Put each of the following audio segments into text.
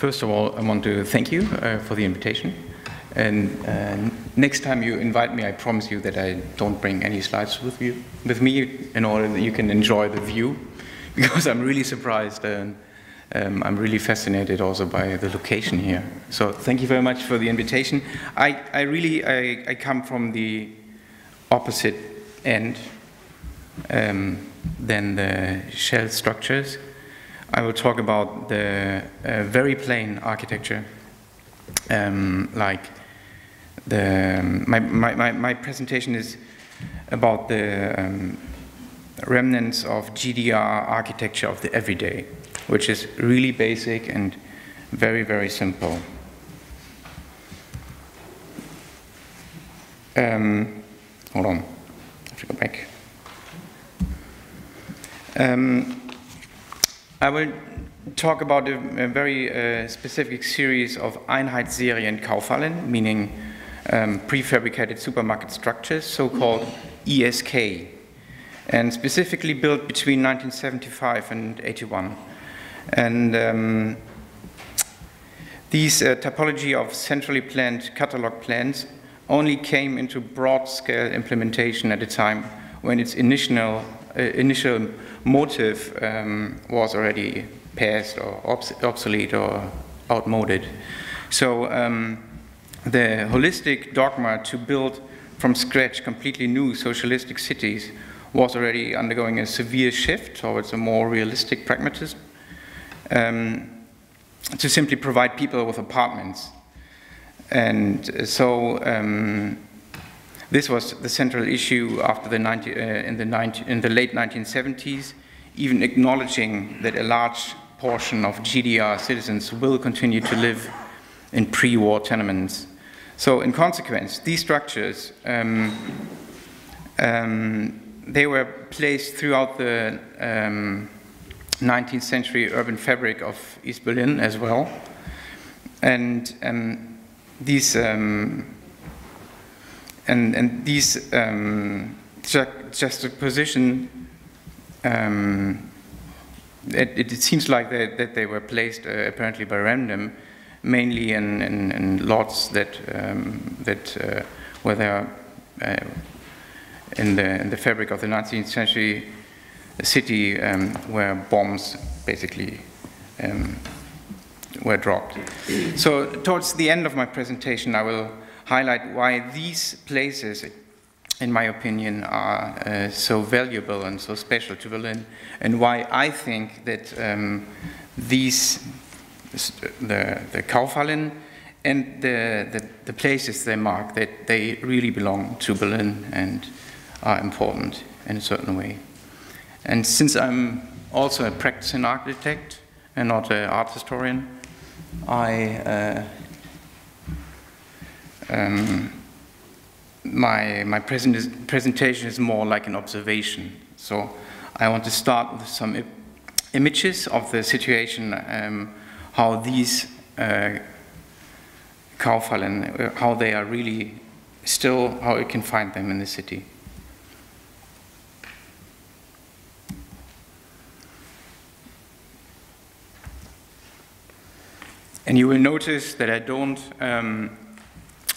First of all, I want to thank you for the invitation. And next time you invite me, I promise you that I don't bring any slides with me in order that you can enjoy the view, because I'm really surprised and I'm really fascinated also by the location here. So thank you very much for the invitation. I come from the opposite end than the shell structures. I will talk about the very plain architecture, like my presentation is about the remnants of GDR architecture of the everyday, which is really basic and very, very simple. Hold on, I have to go back. I will talk about a very specific series of Einheitsserien-Kaufhallen, meaning prefabricated supermarket structures, so-called ESK, and specifically built between 1975 and 81. And these typology of centrally planned catalog plans only came into broad-scale implementation at a time when its initial motive was already past or obsolete or outmoded. So the holistic dogma to build from scratch completely new socialistic cities was already undergoing a severe shift towards a more realistic pragmatism, to simply provide people with apartments. And so this was the central issue after the in the late 1970s, even acknowledging that a large portion of GDR citizens will continue to live in pre-war tenements. So in consequence, these structures, they were placed throughout the 19th century urban fabric of East Berlin as well. And these juxtaposition, it seems like that they were placed apparently by random, mainly in lots that were there in the fabric of the 19th century city, where bombs basically were dropped. So towards the end of my presentation, I will highlight why these places, in my opinion, are so valuable and so special to Berlin, and why I think that the Kaufhallen and the places they mark, that they really belong to Berlin and are important in a certain way. And since I'm also a practicing architect and not an art historian, my presentation is more like an observation. So I want to start with some images of the situation, how these Kaufhallen, how they are really still, how you can find them in the city. And you will notice that I don't,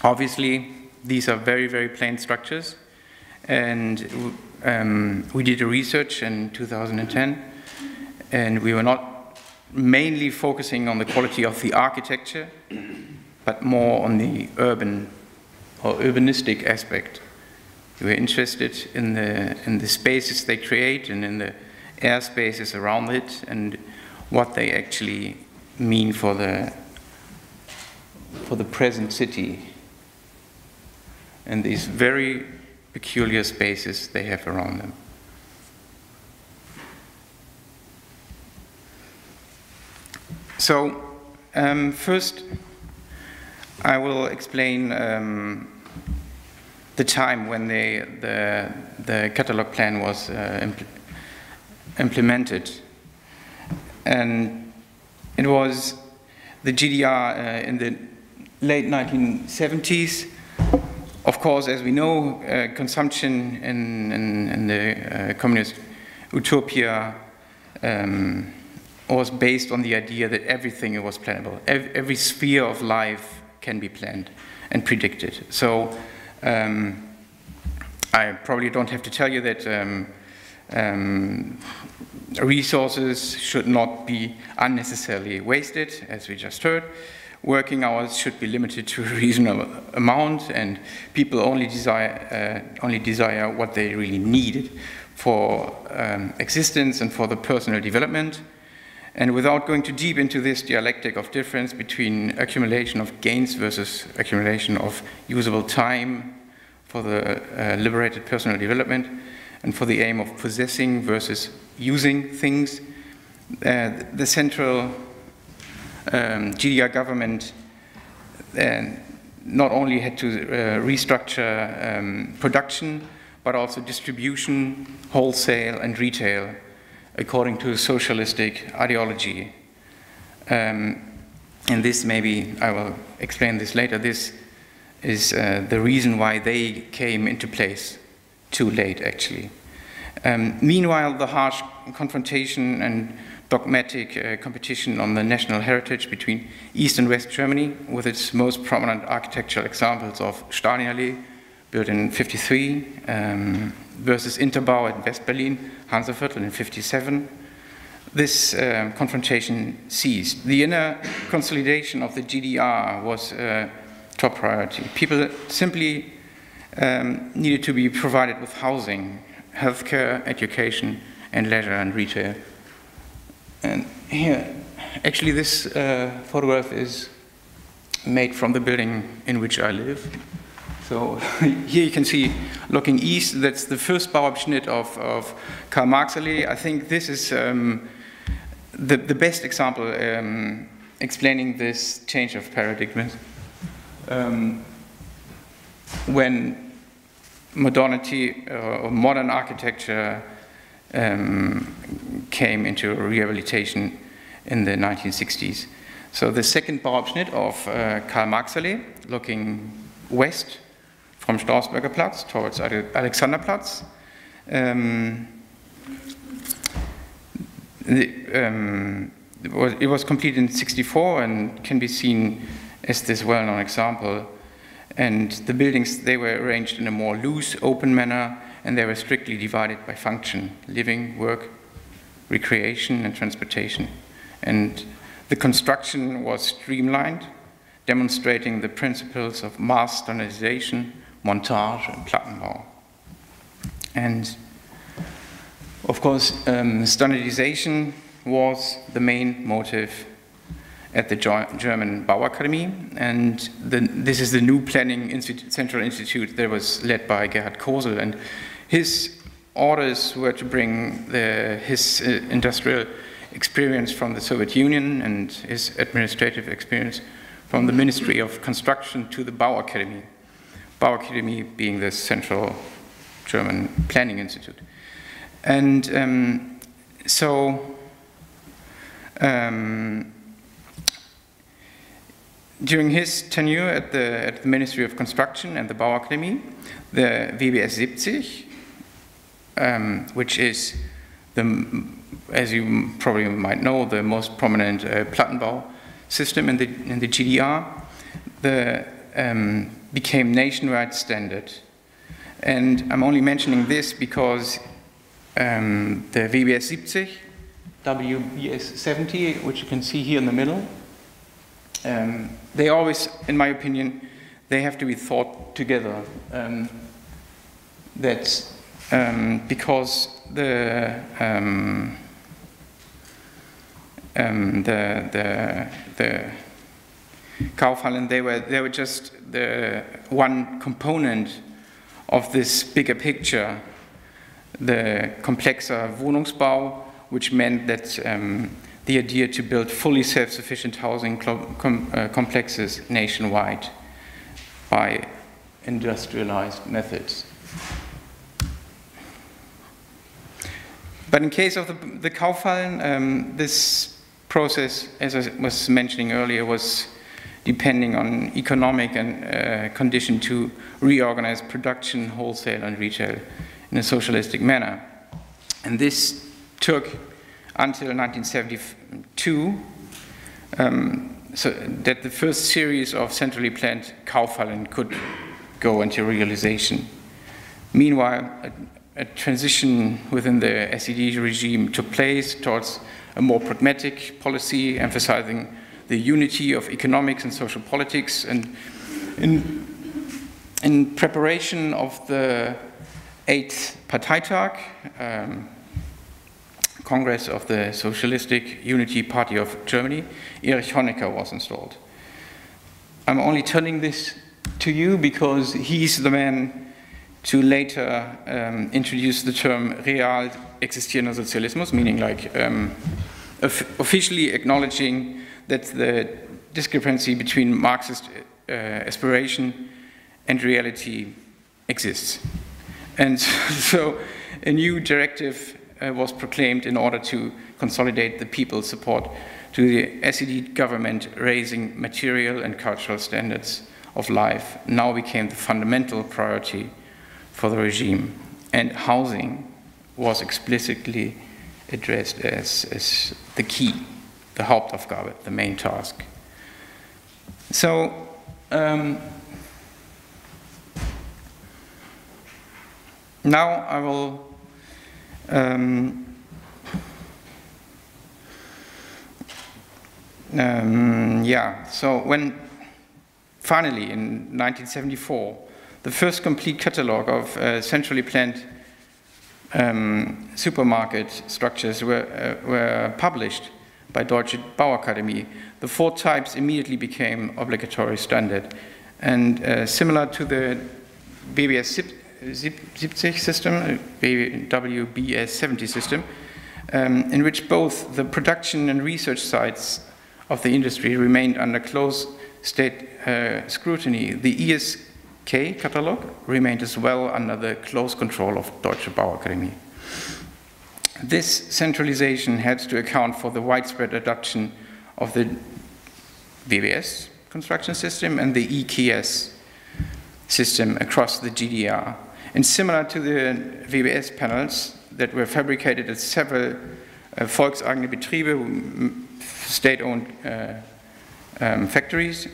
obviously, these are very, very plain structures. And we did a research in 2010, and we were not mainly focusing on the quality of the architecture, but more on the urban or urbanistic aspect. We were interested in the spaces they create and in the air spaces around it, and what they actually mean for the present city, and these very peculiar spaces they have around them. So first I will explain the time when the catalog plan was implemented. And it was the GDR in the late 1970s. Of course, as we know, consumption in the communist utopia was based on the idea that everything was plannable. Every sphere of life can be planned and predicted. So I probably don't have to tell you that resources should not be unnecessarily wasted, as we just heard. Working hours should be limited to a reasonable amount, and people only desire what they really need for existence and for the personal development. And without going too deep into this dialectic of difference between accumulation of gains versus accumulation of usable time for the liberated personal development, and for the aim of possessing versus using things, the central GDR government not only had to restructure production, but also distribution, wholesale, and retail according to socialistic ideology. And this, maybe I will explain this later, this is the reason why they came into place too late, actually. Meanwhile, the harsh confrontation and dogmatic competition on the national heritage between East and West Germany, with its most prominent architectural examples of Stalinallee, built in 53, versus Interbau in West Berlin, Hanseviertel in 57. This confrontation ceased. The inner consolidation of the GDR was top priority. People simply needed to be provided with housing, healthcare, education, and leisure and retail. And here, actually this photograph is made from the building in which I live. So here you can see, looking east, that's the first Bauabschnitt of Karl Marx Allee. I think this is the best example explaining this change of paradigm. When modernity or modern architecture came into rehabilitation in the 1960s. So the second Bauabschnitt of Karl Marx Allee, looking west from Strausberger Platz towards Alexanderplatz. It was completed in '64 and can be seen as this well-known example. And the buildings, they were arranged in a more loose, open manner, and they were strictly divided by function: living, work, recreation, and transportation. And the construction was streamlined, demonstrating the principles of mass standardization, montage, and Plattenbau. And of course, standardization was the main motive at the German Bauakademie, and this is the new planning central institute that was led by Gerhard Kosel, and his orders were to bring his industrial experience from the Soviet Union and his administrative experience from the Ministry of Construction to the Bauakademie. Bauakademie being the central German planning institute. And during his tenure at the Ministry of Construction and the Bauakademie, the WBS 70, which is, as you probably might know, the most prominent Plattenbau system in the GDR, became nationwide standard. And I'm only mentioning this because the WBS 70, WBS 70, which you can see here in the middle, they always, in my opinion, they have to be thought together. That's because the Kaufhallen, they were just the one component of this bigger picture, the komplexer Wohnungsbau, which meant that the idea to build fully self-sufficient housing complexes nationwide by industrialized methods. But in case of the Kaufhallen, this process, as I was mentioning earlier, was depending on economic and condition to reorganize production, wholesale, and retail in a socialistic manner. And this took, until 1972, so that the first series of centrally planned Kaufhallen could go into realization. Meanwhile, a transition within the SED regime took place towards a more pragmatic policy, emphasizing the unity of economics and social politics. And in preparation of the 8th Parteitag, Congress of the Socialistic Unity Party of Germany, Erich Honecker was installed. I'm only telling this to you because he's the man to later introduce the term real existierender Sozialismus, meaning like officially acknowledging that the discrepancy between Marxist aspiration and reality exists. And so a new directive was proclaimed in order to consolidate the people's support to the SED government. Raising material and cultural standards of life now became the fundamental priority for the regime, and housing was explicitly addressed as the key, the Hauptaufgabe, the main task. So now I will so when finally in 1974 the first complete catalogue of centrally planned supermarket structures were published by Deutsche Bauakademie, the 4 types immediately became obligatory standard. And similar to the BBS 70 system, WBS 70 system, in which both the production and research sites of the industry remained under close state scrutiny, the ESK catalog remained as well under the close control of Deutsche Bauakademie. This centralization had to account for the widespread adoption of the BBS construction system and the EKS system across the GDR. And similar to the WBS panels that were fabricated at several volkseigene Betriebe, state-owned factories,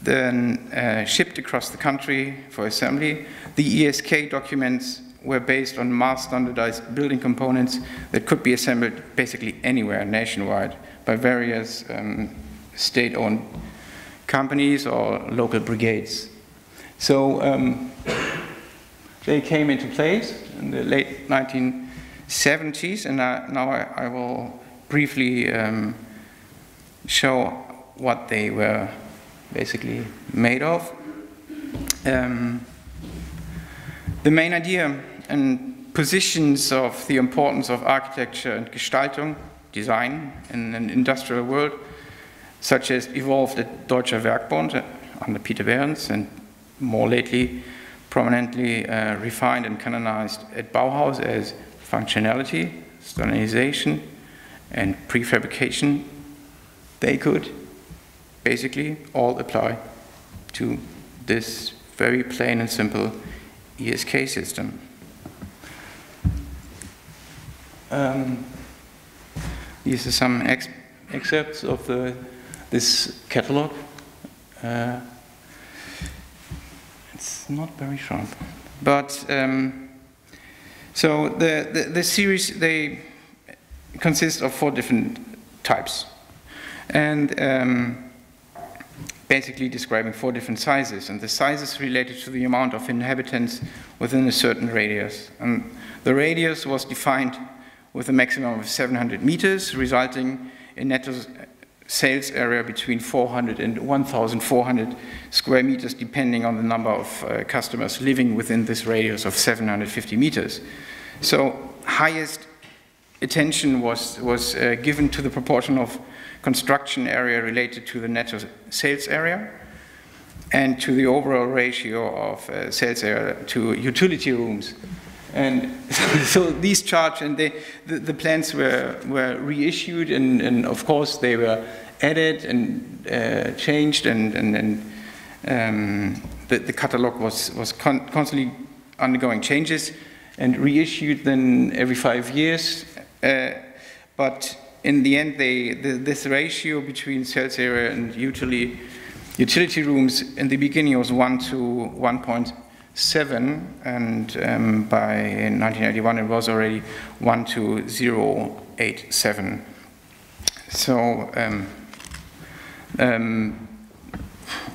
then shipped across the country for assembly, the ESK documents were based on mass standardized building components that could be assembled basically anywhere nationwide by various state-owned companies or local brigades. So they came into place in the late 1970s, and now I will briefly show what they were basically made of. The main idea and positions of the importance of architecture and Gestaltung, design, in an industrial world, such as evolved at Deutscher Werkbund under Peter Behrens, and more lately prominently refined and canonized at Bauhaus as functionality, standardization, and prefabrication, they could basically all apply to this very plain and simple ESK system. These are some excerpts of this catalog. It's not very sharp, but so the series, they consist of 4 different types, and basically describing 4 different sizes, and the sizes related to the amount of inhabitants within a certain radius. And the radius was defined with a maximum of 700 meters, resulting in net sales area between 400 and 1,400 square meters, depending on the number of customers living within this radius of 750 meters. So highest attention was given to the proportion of construction area related to the net sales area and to the overall ratio of sales area to utility rooms. And so these charts and the plans were reissued, and of course they were added and changed, and the catalog was constantly undergoing changes and reissued then every 5 years. but in the end, this ratio between sales area and utility rooms in the beginning was 1 to 1.7, and by 1981 it was already 1 to 0.87. So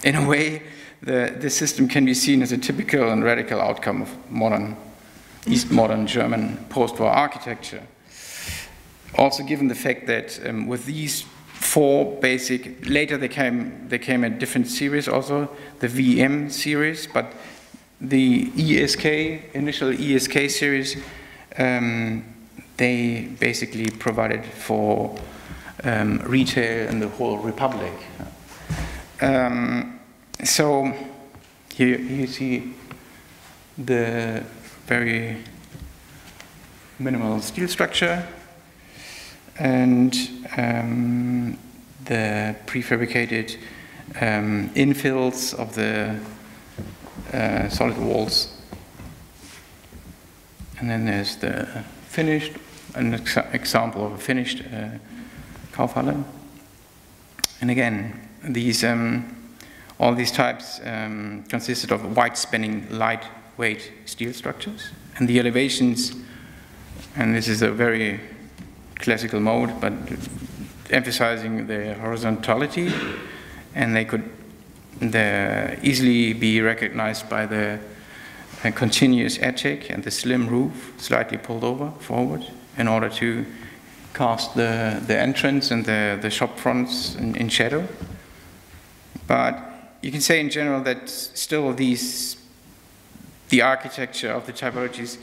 in a way, the system can be seen as a typical and radical outcome of East modern German post-war architecture. Also, given the fact that with these four basic, later they came a different series also, the VM series, but the ESK, initial ESK series, they basically provided for retail in the whole republic. So here you see the very minimal steel structure and the prefabricated infills of the solid walls. And then there's the finished, an example of a finished Kaufhallen. And again, these all these types consisted of wide-spanning, lightweight steel structures. And the elevations, and this is a very classical mode, but emphasizing the horizontality, and they could easily be recognized by the continuous attic and the slim roof, slightly pulled over forward, in order to cast the entrance and the shop fronts in shadow. But you can say in general that still the architecture of the typologies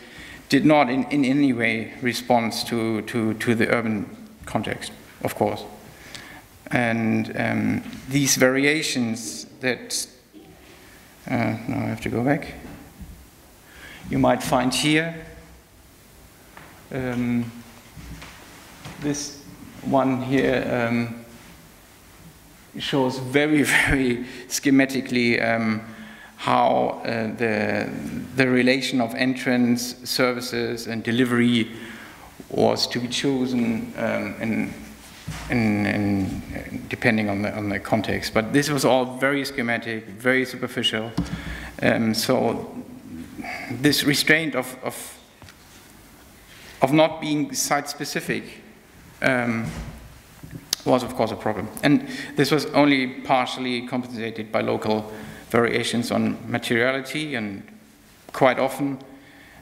did not in any way respond to the urban context, of course. And these variations that, now I have to go back, you might find here. This one here shows very, very schematically how the relation of entrance, services, and delivery was to be chosen depending on the context. But this was all very schematic, very superficial. So this restraint of not being site-specific was, of course, a problem. And this was only partially compensated by local variations on materiality, and quite often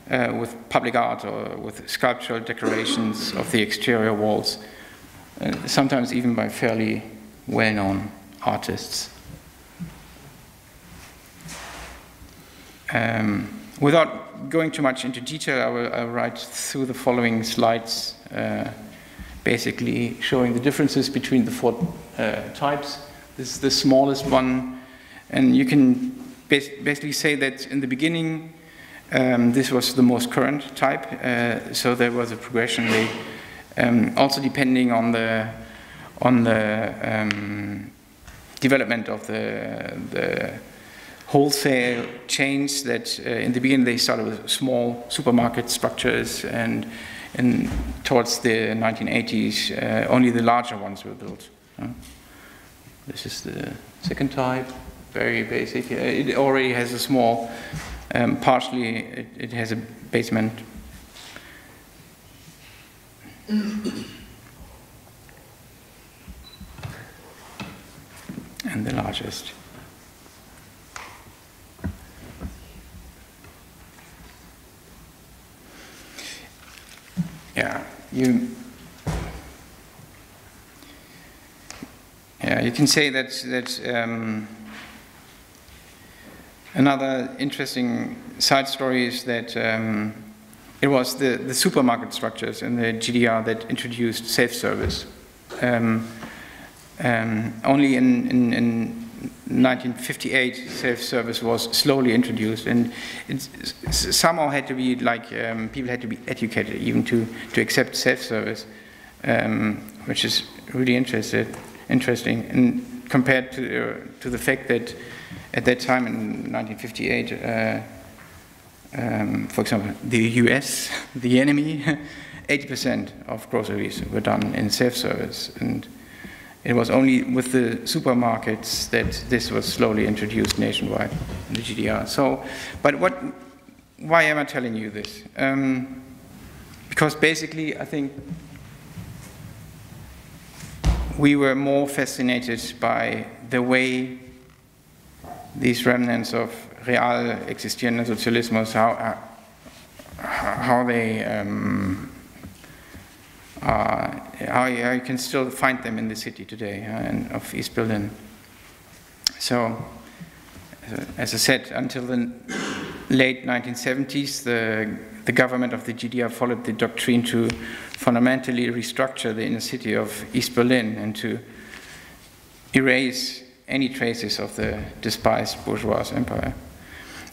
with public art or with sculptural decorations of the exterior walls, sometimes even by fairly well-known artists. Without going too much into detail, I'll write through the following slides, basically showing the differences between the four types. This is the smallest one, and you can basically say that in the beginning this was the most current type, so there was a progression rate, also depending on the development of the wholesale chains. That in the beginning they started with small supermarket structures, and towards the 1980s only the larger ones were built. This is the second type, very basic. It already has a small, partially it has a basement. And the largest. Yeah, you can say that another interesting side story is that it was the supermarket structures in the GDR that introduced self-service. Only in 1958, self-service was slowly introduced, and it somehow had to be like people had to be educated even to accept self-service, which is really interesting, and compared to the fact that at that time in 1958, for example, the US, the enemy, 80% of groceries were done in self-service, and it was only with the supermarkets that this was slowly introduced nationwide in the GDR. So, but why am I telling you this? Because basically, I think we were more fascinated by the way these remnants of real existierenden Sozialismus, how they how you can still find them in the city today, of East Berlin. So, as I said, until the late 1970s, the government of the GDR followed the doctrine to fundamentally restructure the inner city of East Berlin and to erase any traces of the despised bourgeois empire.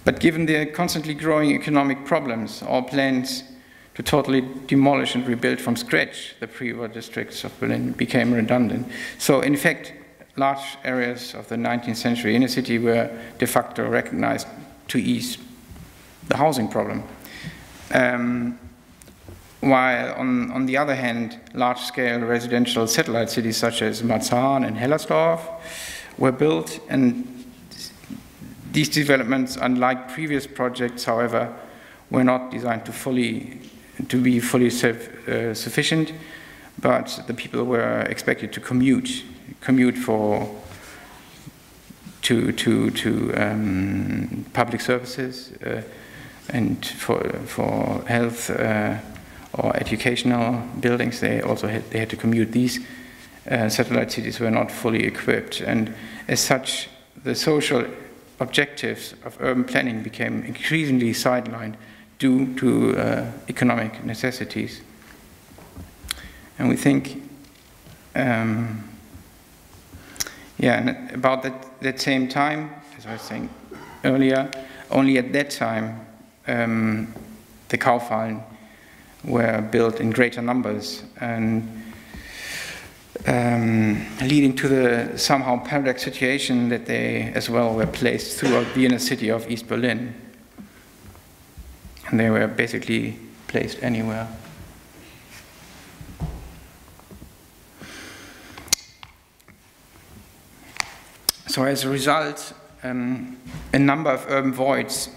But given the constantly growing economic problems, all plans to totally demolish and rebuild from scratch the pre-war districts of Berlin became redundant. So in fact, large areas of the 19th century inner city were de facto recognized to ease the housing problem. While on the other hand, large-scale residential satellite cities such as Marzahn and Hellersdorf were built, and these developments, unlike previous projects, however, were not designed to be fully self-sufficient, but the people were expected to commute to public services and for health or educational buildings. They had to commute. These satellite cities were not fully equipped, and as such, the social objectives of urban planning became increasingly sidelined due to economic necessities. And we think, and about that same time, as I was saying earlier, only at that time the Kaufhallen were built in greater numbers, and leading to the somehow paradox situation that they as well were placed throughout the inner city of East Berlin. And they were basically placed anywhere. So as a result, a number of urban voids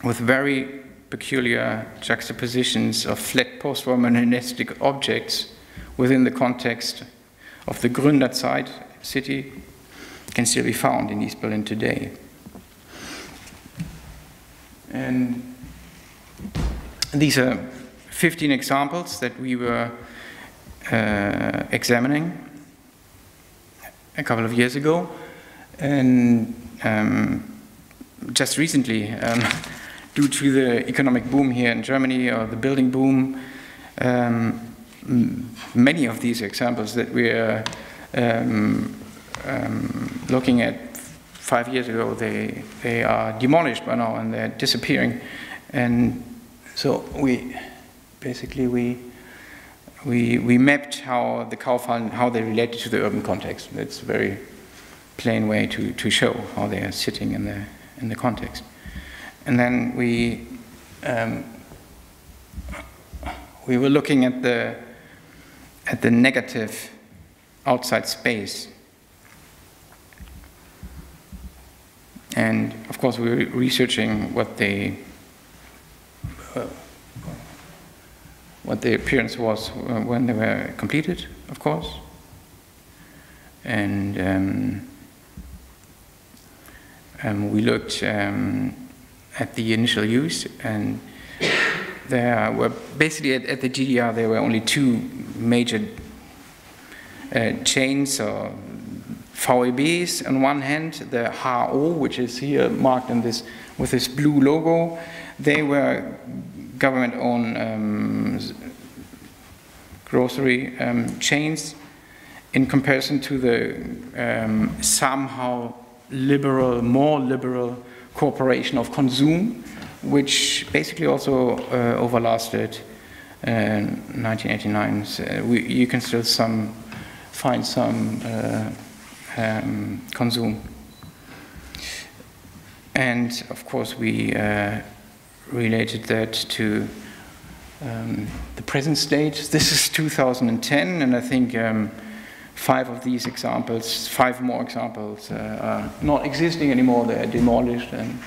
with very peculiar juxtapositions of flat post-war modernistic objects within the context of the Gründerzeit city can still be found in East Berlin today. And these are 15 examples that we were examining a couple of years ago, and just recently, due to the economic boom here in Germany, or the building boom, many of these examples that we are looking at 5 years ago, they are demolished by now and they're disappearing. And so we mapped how the Kaufhallen, how they related to the urban context. That's a very plain way to show how they are sitting in the context. And then we were looking at the negative outside space. And of course we were researching what the appearance was when they were completed, of course. And we looked at the initial use, and there were basically at the GDR there were only two major chains or VEBs. On one hand, the HO, which is here marked in this with this blue logo, they were government-owned grocery chains, in comparison to the somehow liberal, more liberal Corporation of Consum, which basically also overlasted 1989. So you can still find some Consum. And of course we related that to the present state. This is 2010, and I think 5 of these examples, 5 more examples, are not existing anymore. They are demolished, and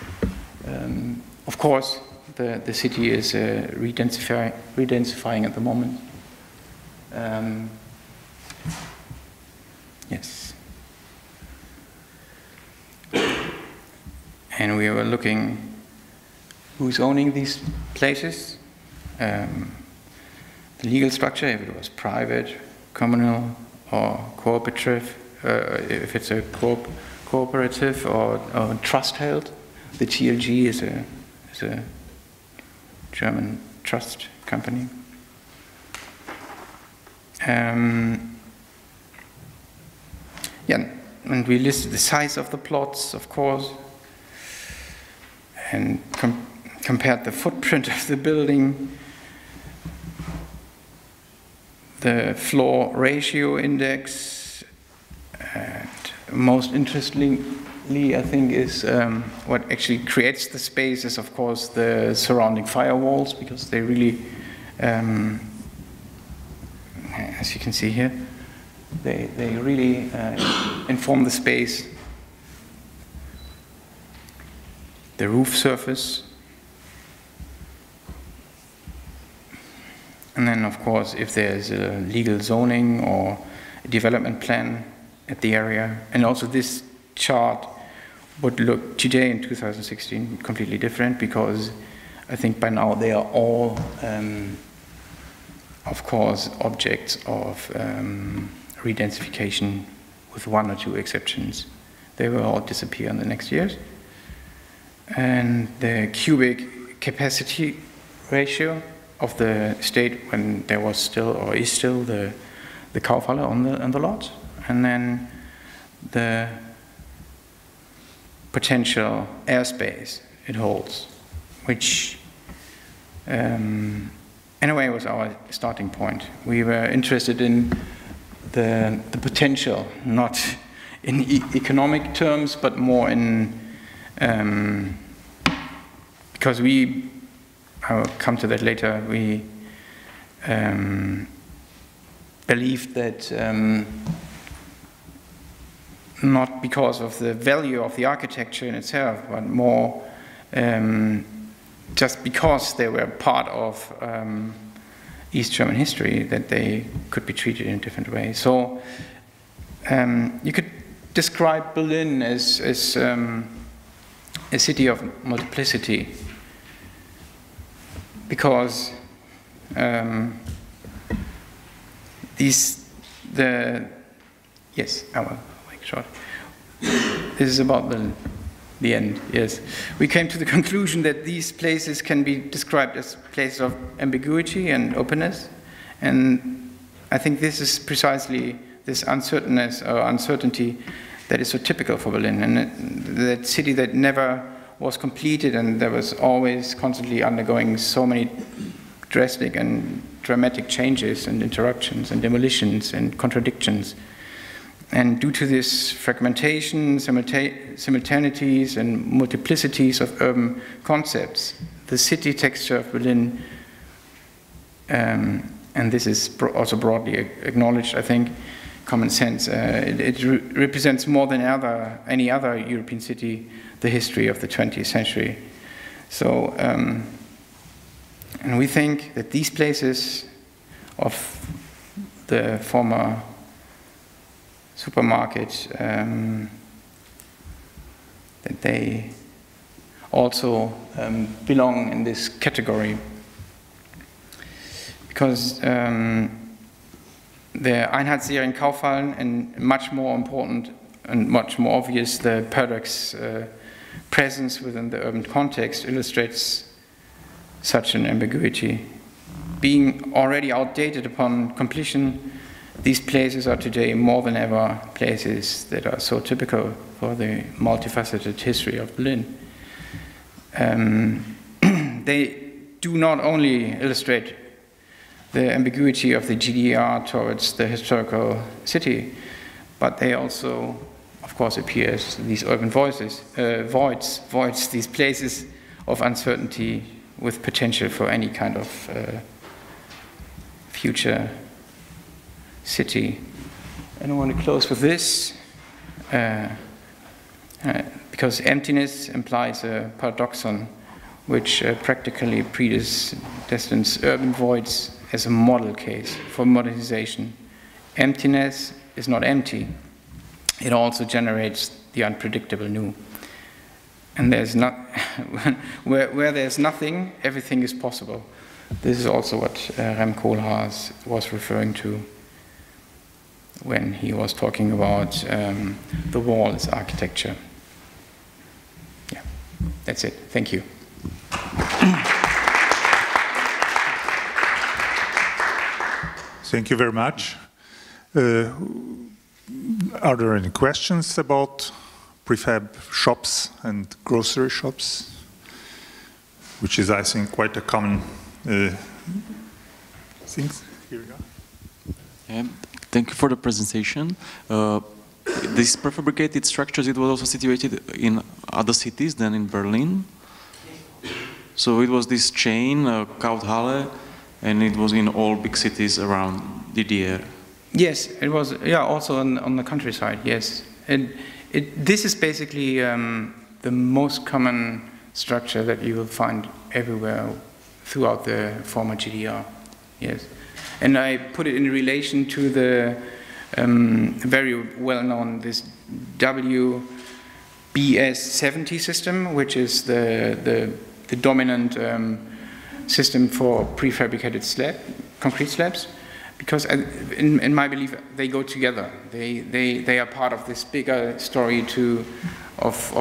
of course, the city is redensifying at the moment. Yes. And we were looking who's owning these places, the legal structure, if it was private, communal, or cooperative, if it's a cooperative or trust held. The TLG is a German trust company. Yeah, and we listed the size of the plots, of course, and compared the footprint of the building, the floor ratio index, and most interestingly, I think, is what actually creates the space is, of course, the surrounding firewalls, because they really, as you can see here, they really inform the space. The roof surface. And then, of course, if there's a legal zoning or a development plan at the area. And also this chart would look today in 2016 completely different, because I think by now they are all, of course, objects of redensification, with 1 or 2 exceptions. They will all disappear in the next years. And the cubic capacity ratio of the state when there was still, or is still, the Kaufhalle on the lot. And then the potential airspace it holds, which in a way was our starting point. We were interested in the potential, not in economic terms, but more in, because I'll come to that later, we believed that not because of the value of the architecture in itself, but more just because they were part of East German history, that they could be treated in a different way. So you could describe Berlin as a city of multiplicity, because yes, I will make it short. This is about the end, yes. We came to the conclusion that these places can be described as places of ambiguity and openness, and I think this is precisely this uncertainness or uncertainty that is so typical for Berlin, and that city that never was completed, and that was always constantly undergoing so many drastic and dramatic changes and interruptions and demolitions and contradictions. And due to this fragmentation, simultaneities and multiplicities of urban concepts, the city texture of Berlin, and this is also broadly acknowledged, I think, common sense, it represents more than any other European city the history of the 20th century. So, and we think that these places of the former supermarket, that they also belong in this category, because the Einheitsserien-Kaufhallen, and much more important and much more obvious, the paradox presence within the urban context illustrates such an ambiguity. Being already outdated upon completion, these places are today more than ever places that are so typical for the multifaceted history of Berlin. They do not only illustrate the ambiguity of the GDR towards the historical city, but they also, of course, appear as these urban voids, these places of uncertainty with potential for any kind of future city. And I want to close with this, because emptiness implies a paradoxon which practically predestines urban voids as a model case for modernization. Emptiness is not empty. It also generates the unpredictable new. And there's not, where there's nothing, everything is possible. This is also what Rem Koolhaas was referring to when he was talking about the wall as architecture. Yeah, that's it. Thank you. Thank you very much. Are there any questions about prefab shops and grocery shops, which is, I think, quite a common thing? Here we go. Thank you for the presentation. These prefabricated structures, it was also situated in other cities than in Berlin. So it was this chain, Kaufhallen, and it was in all big cities around DDR. Yes, it was, yeah, also on the countryside, yes. And this is basically the most common structure that you will find everywhere throughout the former GDR, yes. And I put it in relation to the very well-known, this WBS70 system, which is the dominant system for prefabricated concrete slabs. Because in my belief, they go together. They are part of this bigger story of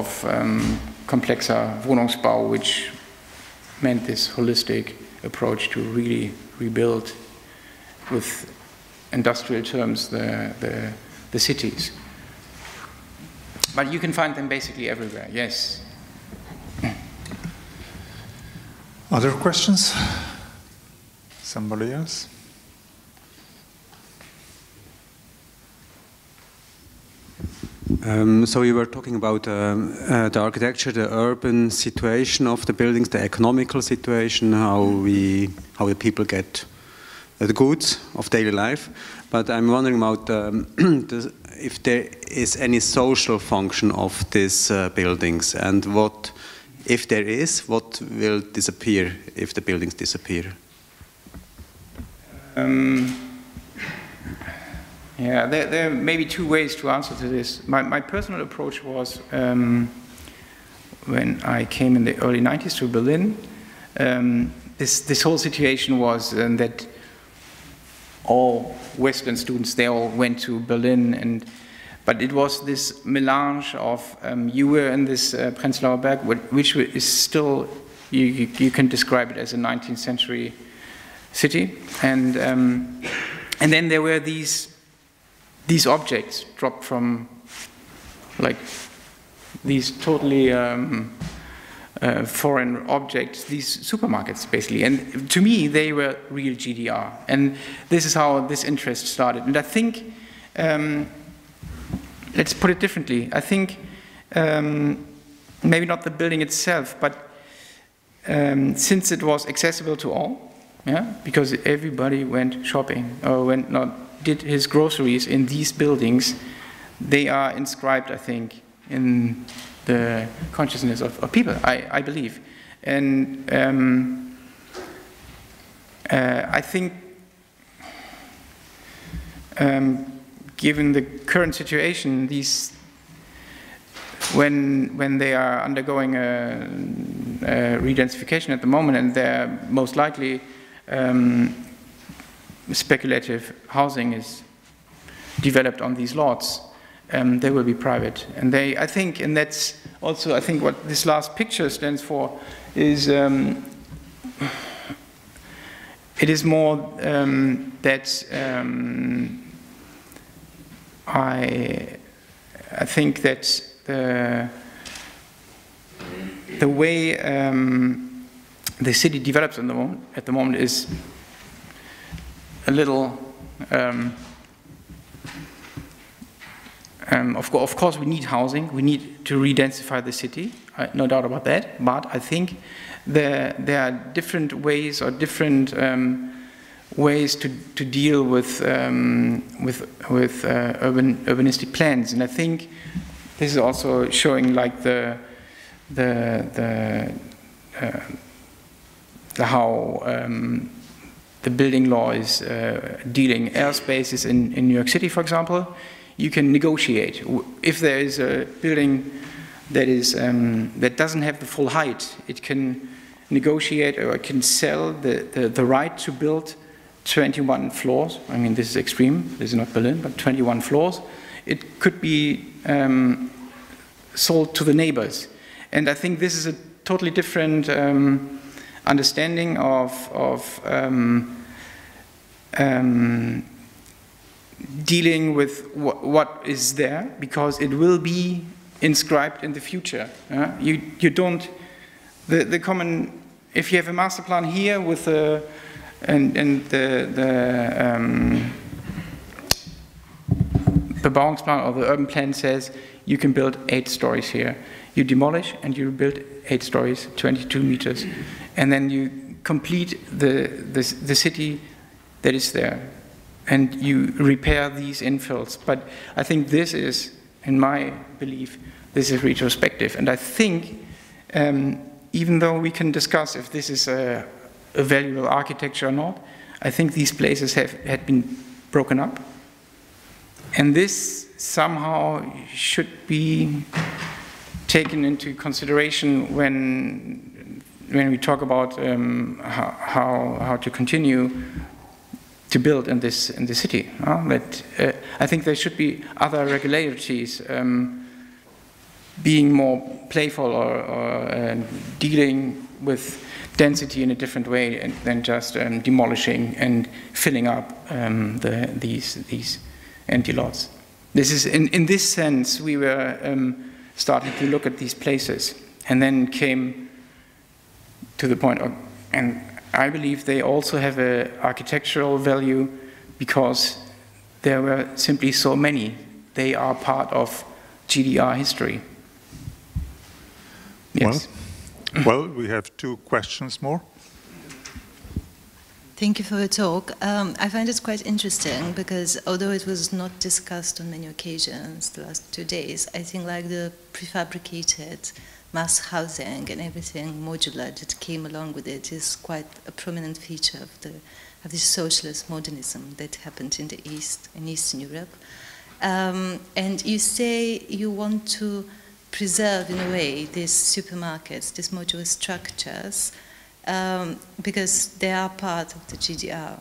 complexer Wohnungsbau, which meant this holistic approach to really rebuild, with industrial terms, the cities. But you can find them basically everywhere, yes. Other questions? Somebody else? So you were talking about the architecture, the urban situation of the buildings, the economical situation, how the people get the goods of daily life. But I'm wondering about if there is any social function of these buildings, and what, if there is, what will disappear if the buildings disappear? Yeah, there may be two ways to answer to this. My personal approach was, when I came in the early 90s to Berlin, this whole situation was that all Western students, they all went to Berlin, but it was this melange of, you were in this Prenzlauer Berg, which is still, you can describe it as a 19th century city, and then there were these objects dropped from, like, these totally foreign objects, these supermarkets, basically. And to me, they were real GDR. And this is how this interest started. And I think, let's put it differently. I think maybe not the building itself, but since it was accessible to all, yeah, because everybody went shopping or did his groceries in these buildings, they are inscribed, I think, in the consciousness of people, I believe. And I think, given the current situation, these, when they are undergoing a redensification at the moment, and they're most likely speculative housing is developed on these lots, they will be private. And I think, and that's also, I think, what this last picture stands for, is it is more that I think that the way the city develops at the moment is a little, of course we need housing, we need to re-densify the city, no doubt about that, but I think there are different ways or different ways to deal with urbanistic plans, and I think this is also showing like how the building law is dealing airspaces in New York City, for example. You can negotiate if there is a building that is that doesn't have the full height. It can negotiate or it can sell the right to build 21 floors. I mean, this is extreme. This is not Berlin, but 21 floors. It could be sold to the neighbors, and I think this is a totally different understanding of dealing with what is there, because it will be inscribed in the future. You don't, the common, if you have a master plan here with the Bebauungsplan or the urban plan says you can build 8 stories here. You demolish and you build 8 stories, 22 meters, and then you complete the city that is there, and you repair these infills. But I think this is, in my belief, this is retrospective, and I think even though we can discuss if this is a valuable architecture or not, I think these places had been broken up, and this somehow should be taken into consideration when we talk about how to continue to build in the city. But I think there should be other regularities, being more playful or dealing with density in a different way than just demolishing and filling up these empty lots. This is in this sense we were starting to look at these places, and then came to the point of, and I believe they also have an architectural value because there were simply so many. They are part of GDR history. Yes. Well, we have 2 questions more. Thank you for the talk. I find it quite interesting because although it was not discussed on many occasions the last 2 days, I think like the prefabricated mass housing and everything modular that came along with it is quite a prominent feature of this socialist modernism that happened in the East, in Eastern Europe. And you say you want to preserve, in a way, these supermarkets, these modular structures, because they are part of the GDR.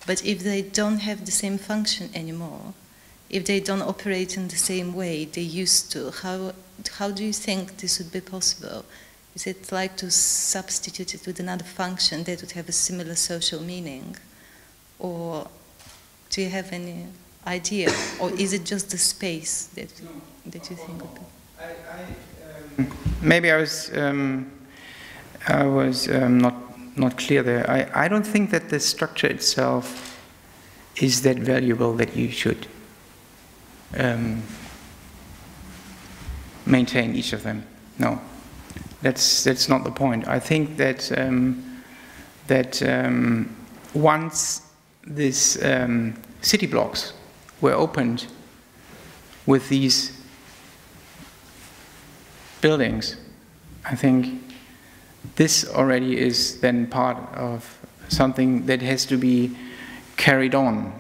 But if they don't have the same function anymore, if they don't operate in the same way they used to, how do you think this would be possible? Is it like to substitute it with another function that would have a similar social meaning? Or do you have any idea? Or is it just the space that you think would be? Maybe I was not clear there. I don't think that the structure itself is that valuable that you should maintain each of them. No, that's not the point. I think that once these city blocks were opened with these buildings, I think this already is then part of something that has to be carried on,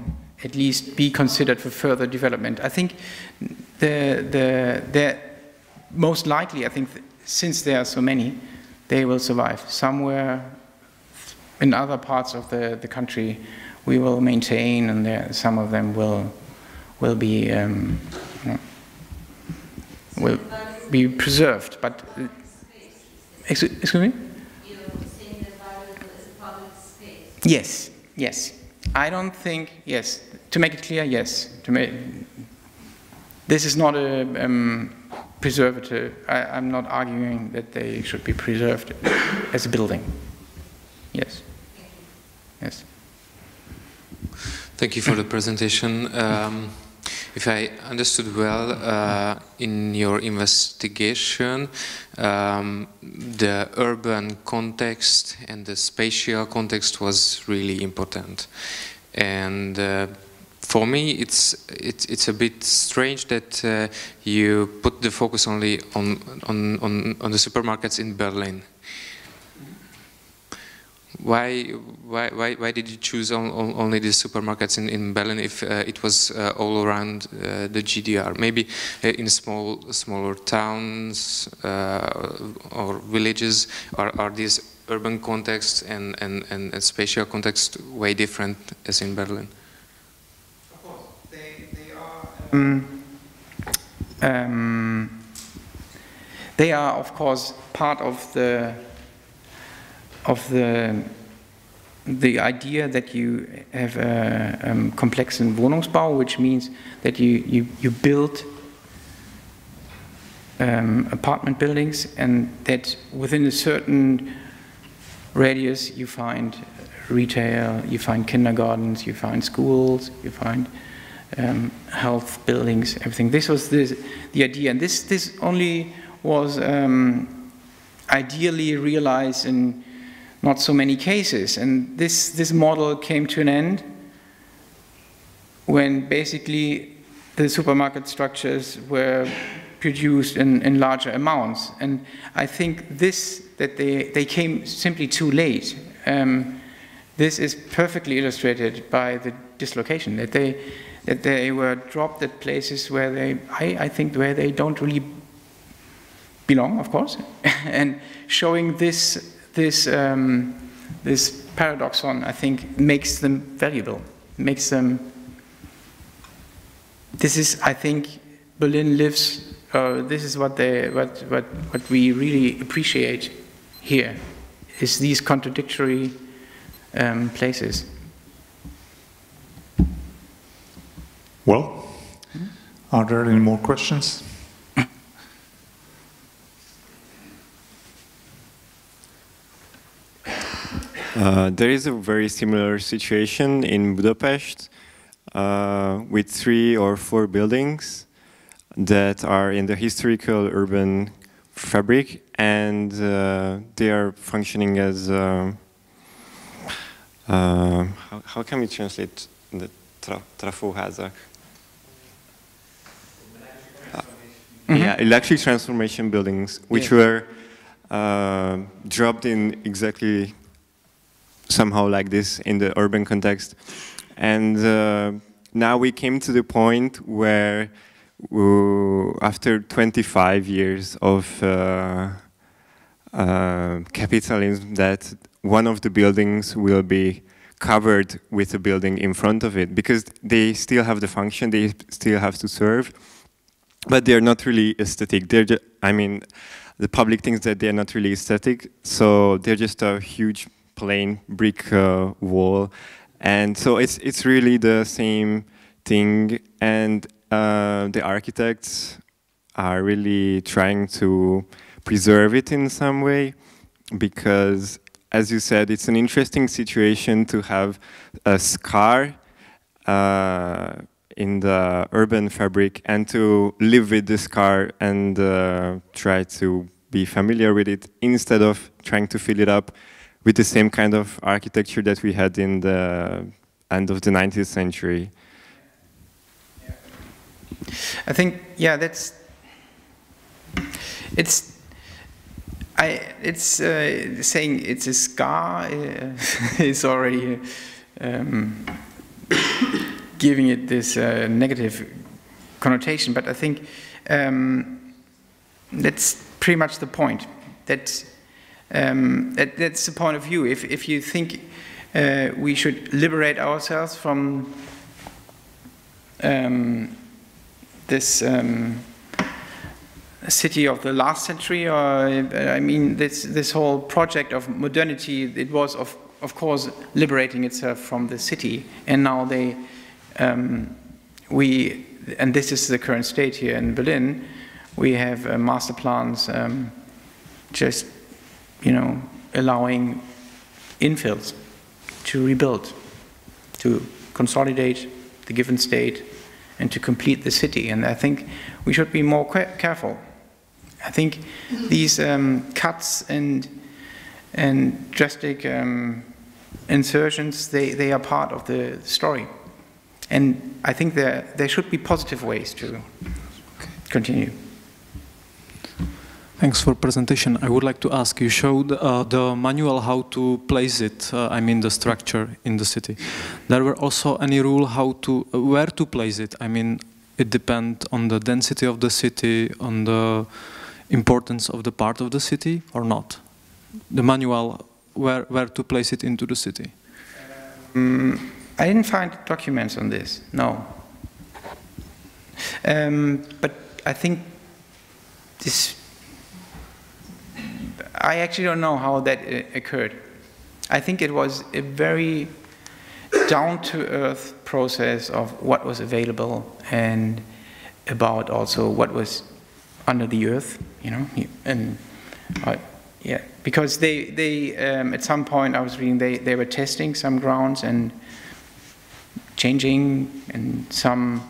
at least be considered for further development. I think the most likely, I think, since there are so many, they will survive. Somewhere in other parts of the country, we will maintain, and some of them will be preserved. But excuse me? You're saying that valuable is a part of the space. Yes, yes. I don't think, yes. To make it clear, yes. This is not a preservative. I'm not arguing that they should be preserved as a building. Yes. Yes. Thank you for the presentation. if I understood well, in your investigation, the urban context and the spatial context was really important. And for me, it's a bit strange that you put the focus only on the supermarkets in Berlin. Why did you choose only the supermarkets in Berlin if it was all around the GDR? Maybe in smaller towns or villages, are these urban contexts and spatial context way different as in Berlin? Of course, they are of course part of the idea that you have a komplexen Wohnungsbau, which means that you build apartment buildings, and that within a certain radius you find retail, you find kindergartens, you find schools, you find health buildings, everything. This was the idea, and this only was ideally realized in not so many cases, and this model came to an end when basically the supermarket structures were produced in larger amounts. And I think that they came simply too late. This is perfectly illustrated by the dislocation, that they were dropped at places where I think where they don't really belong, of course, and showing this paradoxon, I think, makes them valuable, makes them. This is, I think, Berlin lives. This is what we really appreciate here, is these contradictory places. Well, are there any more questions? There is a very similar situation in Budapest with 3 or 4 buildings that are in the historical urban fabric, and they are functioning as how can we translate the trafóházak? Yeah, electric transformation buildings, which were dropped in exactly somehow like this in the urban context. And now we came to the point where after 25 years of capitalism, that one of the buildings will be covered with a building in front of it, because they still have the function, they still have to serve, but they're not really aesthetic. They're just, I mean, the public thinks that they're not really aesthetic, so they're just a huge plain brick wall, and so it's really the same thing. And the architects are really trying to preserve it in some way, because, as you said, it's an interesting situation to have a scar in the urban fabric and to live with the scar and try to be familiar with it, instead of trying to fill it up with the same kind of architecture that we had in the end of the 19th century. I think, yeah, it's saying it's a scar is already giving it this negative connotation, but I think that's pretty much the point. That's the point of view. If you think we should liberate ourselves from this city of the last century, or I mean, this whole project of modernity, it was of course liberating itself from the city, and now and this is the current state here in Berlin. We have master plans, just, you know, allowing infills to rebuild, to consolidate the given state, and to complete the city. And I think we should be more careful. I think these cuts and drastic insertions, they are part of the story. And I think there should be positive ways to continue. Thanks for presentation. I would like to ask, you showed the manual how to place it, I mean the structure in the city. There were also any rule where to place it? I mean, it depends on the density of the city, on the importance of the part of the city, or not? The manual, where to place it into the city? I didn't find documents on this, no. But I think I actually don't know how that occurred. I think it was a very down-to-earth process of what was available and about also what was under the earth, you know, and yeah, because they at some point I was reading they were testing some grounds and changing, and some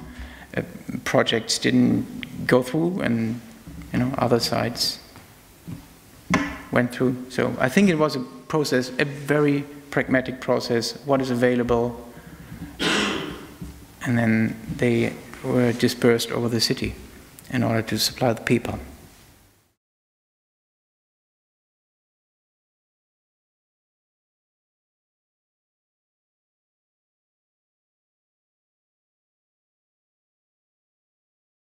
projects didn't go through, and you know, other sites went through. So I think it was a process, a very pragmatic process, what is available, and then they were dispersed over the city in order to supply the people.